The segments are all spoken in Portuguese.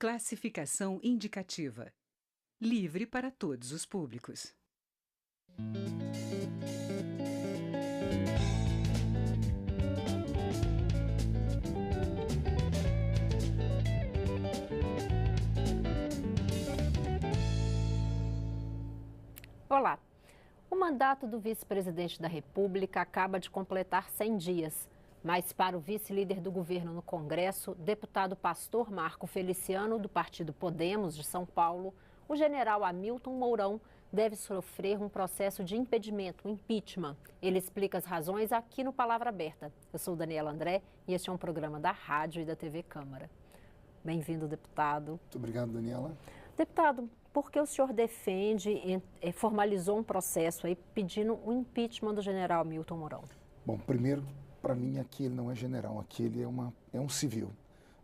Classificação indicativa. Livre para todos os públicos. Olá. O mandato do vice-presidente da República acaba de completar 100 dias. Mas para o vice-líder do governo no Congresso, deputado pastor Marco Feliciano, do partido Podemos, de São Paulo, o general Hamilton Mourão deve sofrer um processo de impedimento, impeachment. Ele explica as razões aqui no Palavra Aberta. Eu sou Daniela André e este é um programa da Rádio e da TV Câmara. Bem-vindo, deputado. Muito obrigado, Daniela. Deputado, por que o senhor formalizou um processo aí pedindo o impeachment do general Hamilton Mourão? Bom, primeiro, para mim, aqui ele não é general, aqui ele é um civil,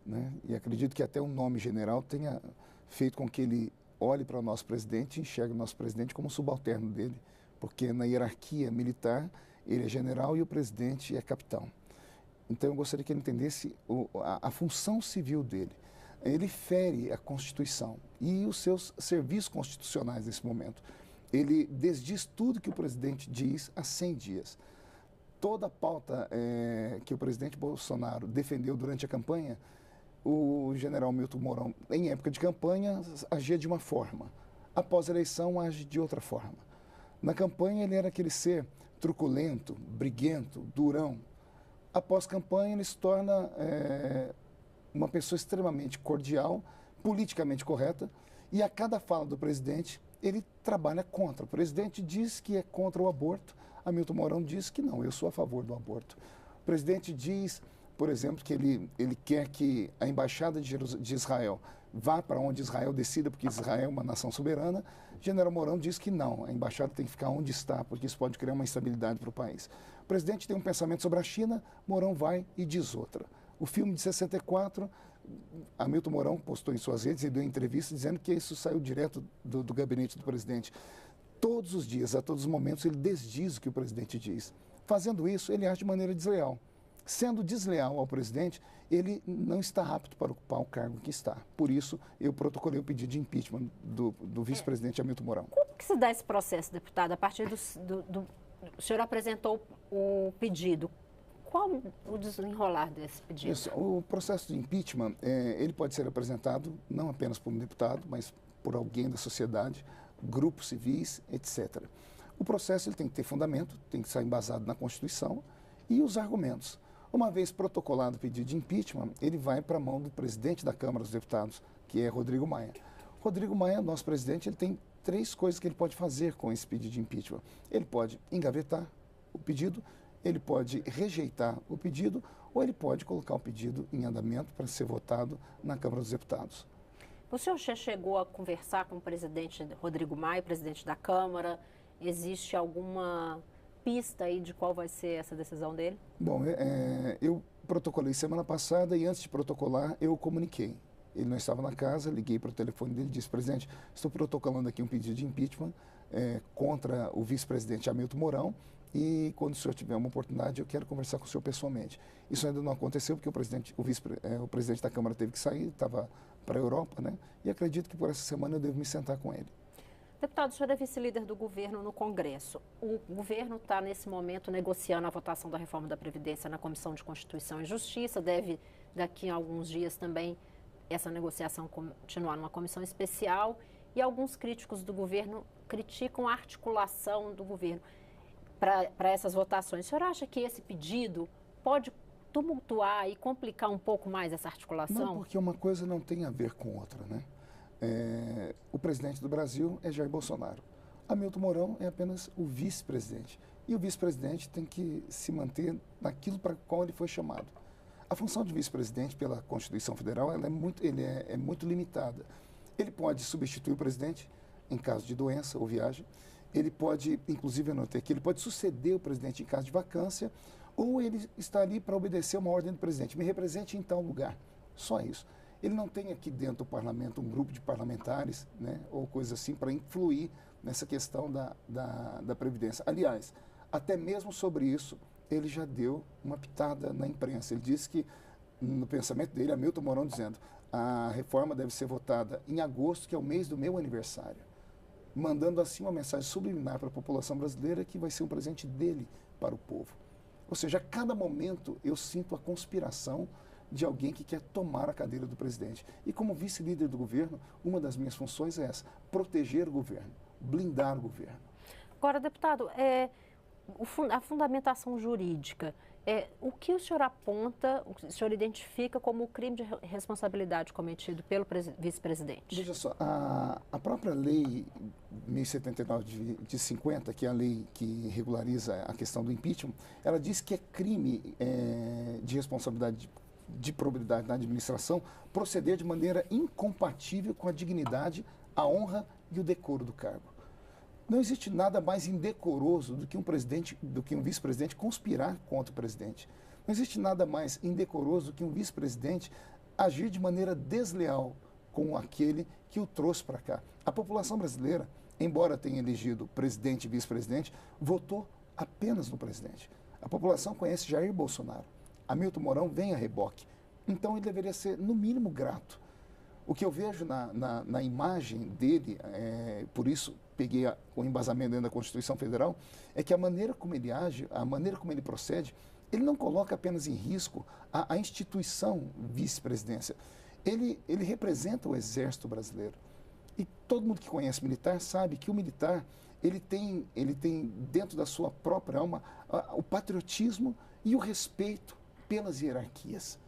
né? E acredito que até o nome general tenha feito com que ele olhe para o nosso presidente e enxergue o nosso presidente como subalterno dele, porque na hierarquia militar ele é general e o presidente é capitão. Então eu gostaria que ele entendesse a função civil dele. Ele fere a Constituição e os seus serviços constitucionais nesse momento. Ele desdiz tudo que o presidente diz há 100 dias. Toda a pauta que o presidente Bolsonaro defendeu durante a campanha, o general Hamilton Mourão, em época de campanha, agia de uma forma. Após a eleição, age de outra forma. Na campanha, ele era aquele ser truculento, briguento, durão. Após campanha, ele se torna uma pessoa extremamente cordial, politicamente correta, e a cada fala do presidente, ele trabalha contra. O presidente diz que é contra o aborto, Hamilton Mourão diz que não, eu sou a favor do aborto. O presidente diz, por exemplo, que ele quer que a embaixada de Israel vá para onde Israel decida, porque Israel é uma nação soberana. General Mourão diz que não, a embaixada tem que ficar onde está, porque isso pode criar uma instabilidade para o país. O presidente tem um pensamento sobre a China, Mourão vai e diz outra. O filme de 64, Hamilton Mourão postou em suas redes e deu entrevista dizendo que isso saiu direto do gabinete do presidente. Todos os dias, a todos os momentos, ele desdiz o que o presidente diz. Fazendo isso, ele age de maneira desleal. Sendo desleal ao presidente, ele não está apto para ocupar o cargo que está. Por isso, eu protocolei o pedido de impeachment do vice-presidente Hamilton Mourão. Como que se dá esse processo, deputado? A partir o senhor apresentou o pedido. Qual o desenrolar desse pedido? Isso, o processo de impeachment, ele pode ser apresentado não apenas por um deputado, mas por alguém da sociedade, grupos civis, etc. O processo ele tem que ter fundamento, tem que ser embasado na Constituição e os argumentos. Uma vez protocolado o pedido de impeachment, ele vai para a mão do presidente da Câmara dos Deputados, que é Rodrigo Maia. Rodrigo Maia, nosso presidente, ele tem 3 coisas que ele pode fazer com esse pedido de impeachment. Ele pode engavetar o pedido, ele pode rejeitar o pedido ou ele pode colocar o pedido em andamento para ser votado na Câmara dos Deputados. O senhor já chegou a conversar com o presidente Rodrigo Maia, presidente da Câmara? Existe alguma pista aí de qual vai ser essa decisão dele? Bom, eu protocolei semana passada e antes de protocolar eu comuniquei. Ele não estava na casa, liguei para o telefone dele e disse: presidente, estou protocolando aqui um pedido de impeachment contra o vice-presidente Hamilton Mourão e quando o senhor tiver uma oportunidade eu quero conversar com o senhor pessoalmente. Isso ainda não aconteceu porque o presidente da Câmara teve que sair, estava para a Europa, né? E acredito que por essa semana eu devo me sentar com ele. Deputado, o senhor é vice-líder do governo no Congresso. O governo está, nesse momento, negociando a votação da reforma da Previdência na Comissão de Constituição e Justiça. Deve, daqui a alguns dias também, essa negociação continuar numa comissão especial. E alguns críticos do governo criticam a articulação do governo para essas votações. O senhor acha que esse pedido pode tumultuar e complicar um pouco mais essa articulação? Não, porque uma coisa não tem a ver com outra, né? O presidente do Brasil é Jair Bolsonaro. Hamilton Mourão é apenas o vice-presidente. E o vice-presidente tem que se manter naquilo para qual ele foi chamado. A função de vice-presidente pela Constituição Federal ela é muito limitada. Ele pode substituir o presidente em caso de doença ou viagem. Ele pode, inclusive, eu notei aqui, ele pode suceder o presidente em caso de vacância ou ele está ali para obedecer uma ordem do presidente. Me represente em tal lugar. Só isso. Ele não tem aqui dentro do parlamento um grupo de parlamentares, né, ou coisa assim, para influir nessa questão da Previdência. Aliás, até mesmo sobre isso, ele já deu uma pitada na imprensa. Ele disse que, no pensamento dele, Hamilton Mourão dizendo: a reforma deve ser votada em agosto, que é o mês do meu aniversário, mandando assim uma mensagem subliminar para a população brasileira que vai ser um presente dele para o povo. Ou seja, a cada momento eu sinto a conspiração de alguém que quer tomar a cadeira do presidente. E como vice-líder do governo, uma das minhas funções é essa, proteger o governo, blindar o governo. Agora, deputado, a fundamentação jurídica, o que o senhor aponta, o senhor identifica como o crime de responsabilidade cometido pelo vice-presidente? Veja só, a própria lei 1079 de 50, que é a lei que regulariza a questão do impeachment, ela diz que é crime de responsabilidade de probidade na administração proceder de maneira incompatível com a dignidade, a honra e o decoro do cargo. Não existe nada mais indecoroso do que um vice-presidente conspirar contra o presidente. Não existe nada mais indecoroso do que um vice-presidente agir de maneira desleal com aquele que o trouxe para cá. A população brasileira, embora tenha elegido presidente e vice-presidente, votou apenas no presidente. A população conhece Jair Bolsonaro. Hamilton Mourão vem a reboque. Então ele deveria ser, no mínimo, grato. O que eu vejo na imagem dele, por isso peguei o embasamento dentro da Constituição Federal, é que a maneira como ele age, a maneira como ele procede, ele não coloca apenas em risco a instituição vice-presidência. Ele representa o Exército Brasileiro. E todo mundo que conhece militar sabe que o militar ele tem dentro da sua própria alma o patriotismo e o respeito pelas hierarquias,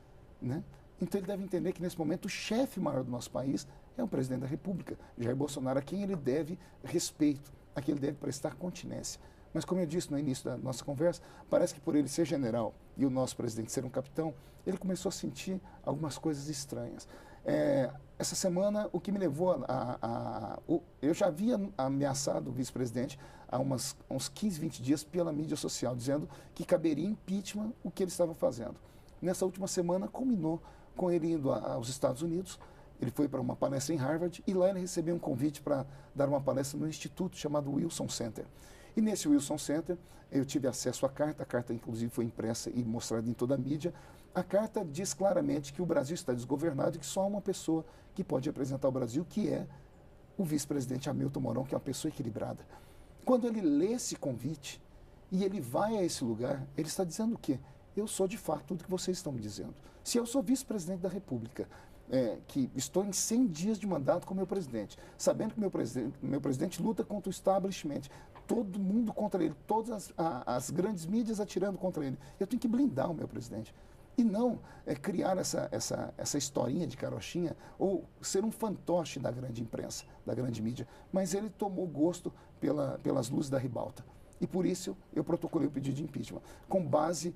né? Então ele deve entender que nesse momento o chefe maior do nosso país é o presidente da República, Jair Bolsonaro, a quem ele deve respeito, a quem ele deve prestar continência. Mas como eu disse no início da nossa conversa, parece que por ele ser general e o nosso presidente ser um capitão, ele começou a sentir algumas coisas estranhas. Essa semana, o que me levou eu já havia ameaçado o vice-presidente há uns 15, 20 dias pela mídia social, dizendo que caberia impeachment o que ele estava fazendo. Nessa última semana, culminou com ele indo aos Estados Unidos. Ele foi para uma palestra em Harvard e lá ele recebeu um convite para dar uma palestra no instituto chamado Wilson Center. E nesse Wilson Center eu tive acesso à carta, a carta inclusive foi impressa e mostrada em toda a mídia. A carta diz claramente que o Brasil está desgovernado e que só há uma pessoa que pode representar o Brasil, que é o vice-presidente Hamilton Mourão, que é uma pessoa equilibrada. Quando ele lê esse convite e ele vai a esse lugar, ele está dizendo o quê? Eu sou de fato tudo que vocês estão me dizendo. Se eu sou vice-presidente da República, que estou em 100 dias de mandato com o meu presidente, sabendo que meu presidente luta contra o establishment, todo mundo contra ele, todas as grandes mídias atirando contra ele, eu tenho que blindar o meu presidente. E não criar essa historinha de carochinha ou ser um fantoche da grande imprensa, da grande mídia. Mas ele tomou gosto pelas luzes da ribalta. E por isso eu protocolei o pedido de impeachment, com base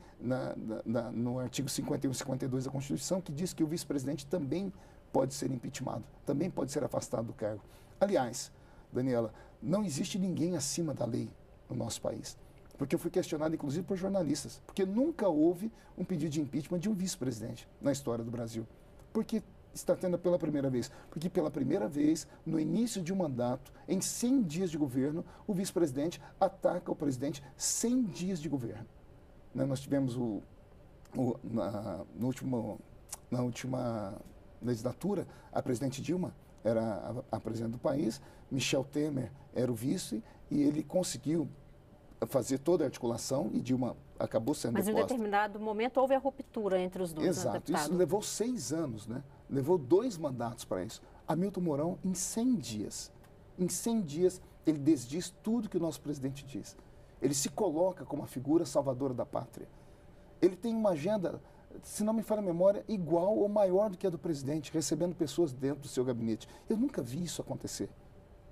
no artigo 51 e 52 da Constituição, que diz que o vice-presidente também pode ser impeachmentado, também pode ser afastado do cargo. Aliás, Daniela, não existe ninguém acima da lei no nosso país. Porque eu fui questionado, inclusive, por jornalistas. Porque nunca houve um pedido de impeachment de um vice-presidente na história do Brasil. Porque está tendo pela primeira vez? Porque pela primeira vez, no início de um mandato, em 100 dias de governo, o vice-presidente ataca o presidente 100 dias de governo. Nós tivemos na última legislatura, a presidente Dilma era a presidente do país, Michel Temer era o vice, e ele conseguiu fazer toda a articulação e Dilma acabou sendo deposta. Mas em determinado momento houve a ruptura entre os dois. Exato, isso levou 6 anos, né? Levou 2 mandatos para isso. Hamilton Mourão, em 100 dias, ele desdiz tudo que o nosso presidente diz. Ele se coloca como a figura salvadora da pátria. Ele tem uma agenda, se não me falha a memória, igual ou maior do que a do presidente, recebendo pessoas dentro do seu gabinete. Eu nunca vi isso acontecer.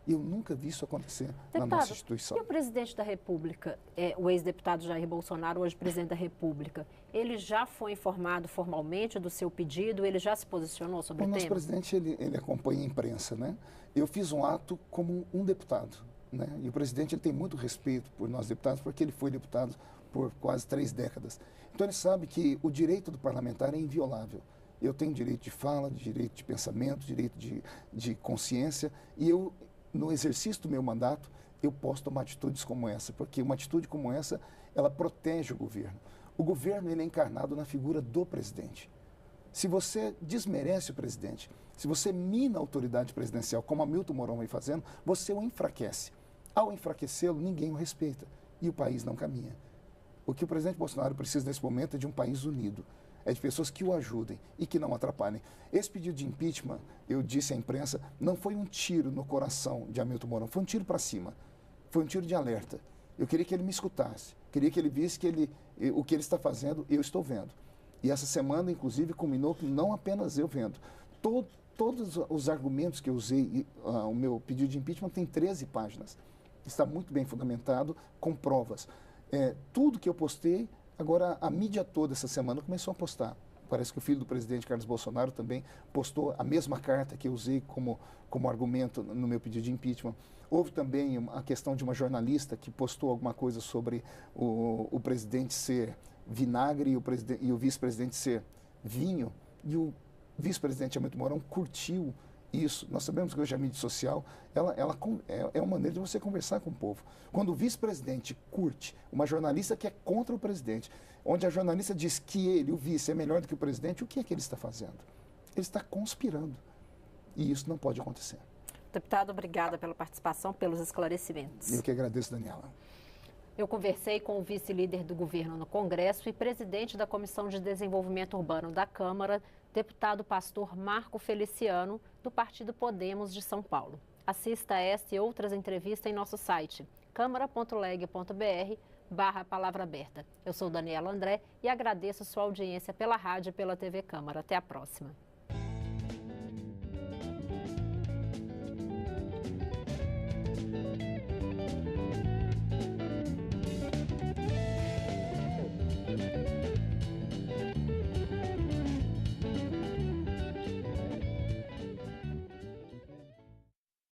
Eu nunca vi isso acontecer na nossa instituição. E o presidente da República, o ex-deputado Jair Bolsonaro, hoje presidente da República, ele já foi informado formalmente do seu pedido? Ele já se posicionou sobre o tema? O nosso presidente, ele acompanha a imprensa, né? Eu fiz um ato como um deputado, né? E o presidente, ele tem muito respeito por nós deputados, porque ele foi deputado por quase 3 décadas. Então ele sabe que o direito do parlamentar é inviolável. Eu tenho direito de fala, direito de pensamento, direito de consciência, e eu, no exercício do meu mandato, eu posso tomar atitudes como essa, porque uma atitude como essa, ela protege o governo. O governo, ele é encarnado na figura do presidente. Se você desmerece o presidente, se você mina a autoridade presidencial, como Hamilton Mourão vem fazendo, você o enfraquece. Ao enfraquecê-lo, ninguém o respeita e o país não caminha. O que o presidente Bolsonaro precisa nesse momento é de um país unido, é de pessoas que o ajudem e que não o atrapalhem. Esse pedido de impeachment, eu disse à imprensa, não foi um tiro no coração de Hamilton Mourão, foi um tiro para cima, foi um tiro de alerta. Eu queria que ele me escutasse, queria que ele visse que o que ele está fazendo, eu estou vendo. E essa semana, inclusive, culminou que não apenas eu vendo. Todos os argumentos que eu usei, o meu pedido de impeachment tem 13 páginas. Está muito bem fundamentado, com provas. Tudo que eu postei, agora a mídia toda essa semana começou a postar. Parece que o filho do presidente, Carlos Bolsonaro, também postou a mesma carta que eu usei como argumento no meu pedido de impeachment. Houve também a questão de uma jornalista que postou alguma coisa sobre o presidente ser vinagre e o vice-presidente ser vinho, e o vice-presidente Hamilton Mourão curtiu isso. Nós sabemos que hoje a mídia social é uma maneira de você conversar com o povo. Quando o vice-presidente curte uma jornalista que é contra o presidente, onde a jornalista diz que ele, o vice, é melhor do que o presidente, o que é que ele está fazendo? Ele está conspirando. E isso não pode acontecer. Deputado, obrigada pela participação, pelos esclarecimentos. Eu que agradeço, Daniela. Eu conversei com o vice-líder do governo no Congresso e presidente da Comissão de Desenvolvimento Urbano da Câmara, deputado pastor Marco Feliciano, do Partido Podemos de São Paulo. Assista a esta e outras entrevistas em nosso site, câmara.leg.br/palavra aberta. Eu sou Daniela André e agradeço sua audiência pela rádio e pela TV Câmara. Até a próxima.